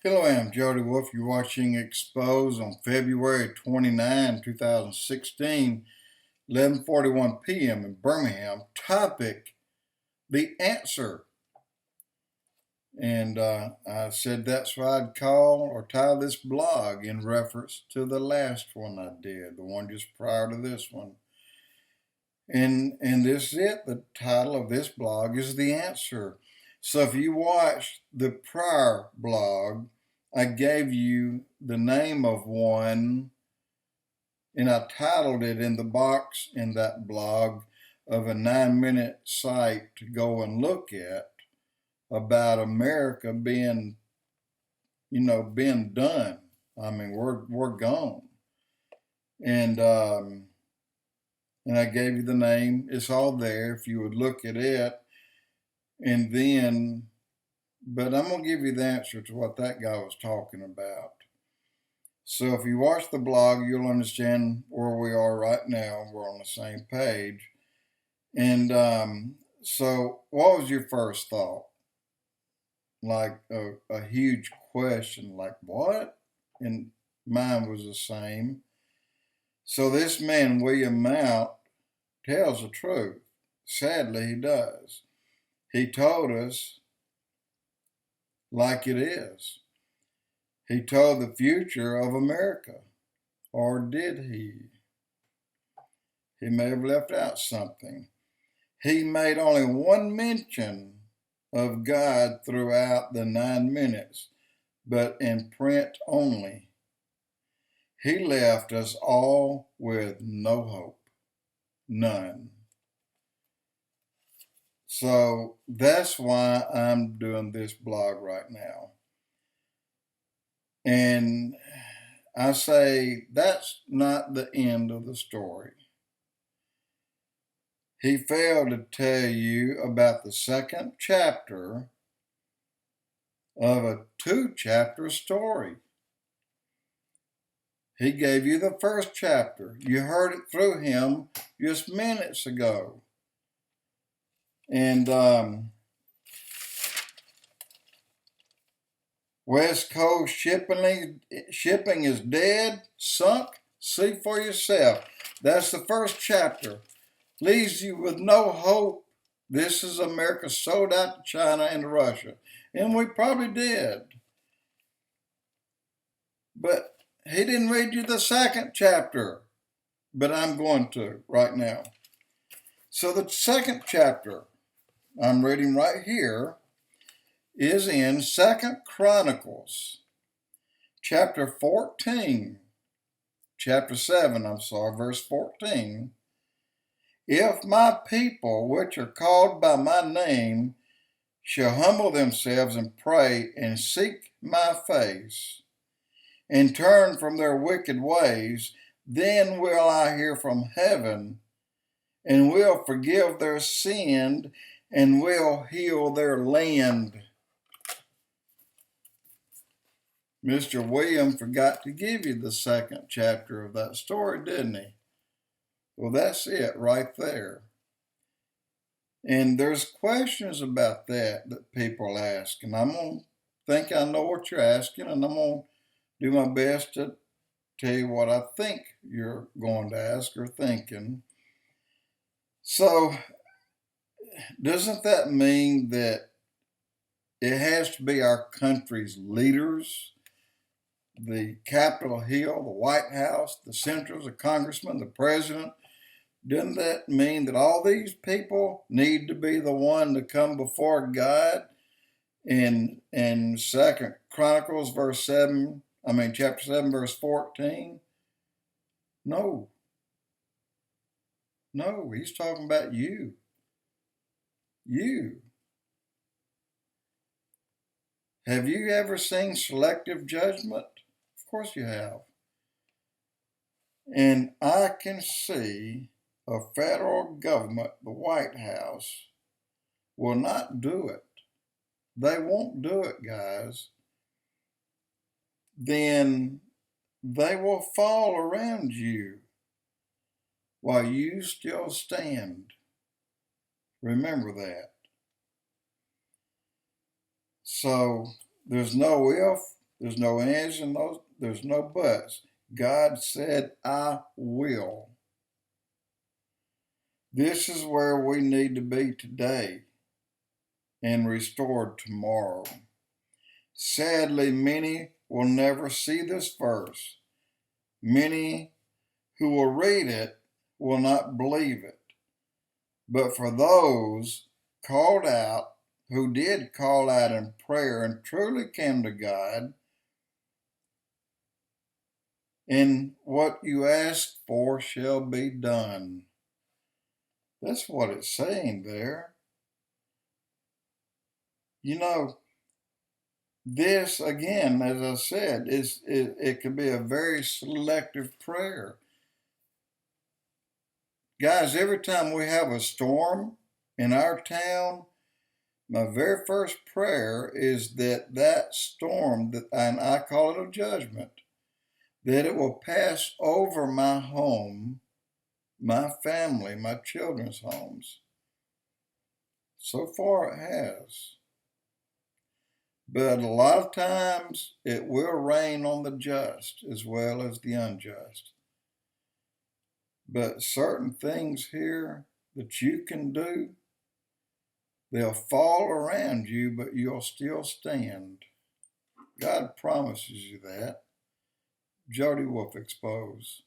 Hello, I'm Jody Wolf. You're watching Expoz on February 29, 2016, 11:41 p.m. in Birmingham. Topic, the answer. And I said that's why I'd call or title this blog in reference to the last one I did, the one just prior to this one. And this is it. The title of this blog is The Answer. So if you watched the prior blog, I gave you the name of one, and I titled it in the box in that blog of a 9-minute site to go and look at about America being, being done. I mean, we're gone. And I gave you the name. It's all there if you would look at it. And then, but I'm going to give you the answer to what that guy was talking about. So if you watch the blog, you'll understand where we are right now. We're on the same page. And so what was your first thought? Like a huge question, like what? And mine was the same. So this man, William Mount, tells the truth. Sadly, he does. He told us like it is. He told the future of America. Or did he? He may have left out something. He made only one mention of God throughout the 9 minutes, but in print only. He left us all with no hope. None. So that's why I'm doing this blog right now. And I say that's not the end of the story. He failed to tell you about the second chapter of a 2-chapter story. He gave you the first chapter. You heard it through him just minutes ago. And West Coast shipping is dead, sunk. See for yourself. That's the first chapter. Leaves you with no hope. This is America sold out to China and to Russia. And we probably did. But he didn't read you the second chapter. But I'm going to right now. So the second chapter I'm reading right here is in 2 Chronicles, chapter 7, verse 14. If my people, which are called by my name, shall humble themselves and pray and seek my face and turn from their wicked ways, then will I hear from heaven and will forgive their sin and will heal their land. Mr. William forgot to give you the second chapter of that story, didn't he? Well, that's it right there. And there's questions about that people ask. And I'm going to think I know what you're asking, and I'm going to do my best to tell you what I think you're going to ask or thinking. So, doesn't that mean that it has to be our country's leaders, the Capitol Hill, the White House, the senators, the congressmen, the president? Doesn't that mean that all these people need to be the one to come before God? In 2 Chronicles chapter 7, verse 14? No, he's talking about you. You. Have you ever seen selective judgment? Of course you have. And I can see a federal government, the White House, will not do it. They won't do it, guys. Then they will fall around you while you still stand. Remember that. So there's no if, There's no ands and there's no buts. God said, I will. This is where we need to be today and restored tomorrow. Sadly, many will never see this verse. Many who will read it will not believe it. But for those called out, who did call out in prayer and truly came to God, and what you ask for shall be done. That's what it's saying there. You know, this, again, as I said, it could be a very selective prayer. Guys, every time we have a storm in our town, my very first prayer is that storm, and I call it a judgment, that it will pass over my home, my family, my children's homes. So far it has. But a lot of times it will rain on the just as well as the unjust. But certain things here that you can do, they'll fall around you, but you'll still stand. God promises you that. Jody Wolf, Expoz.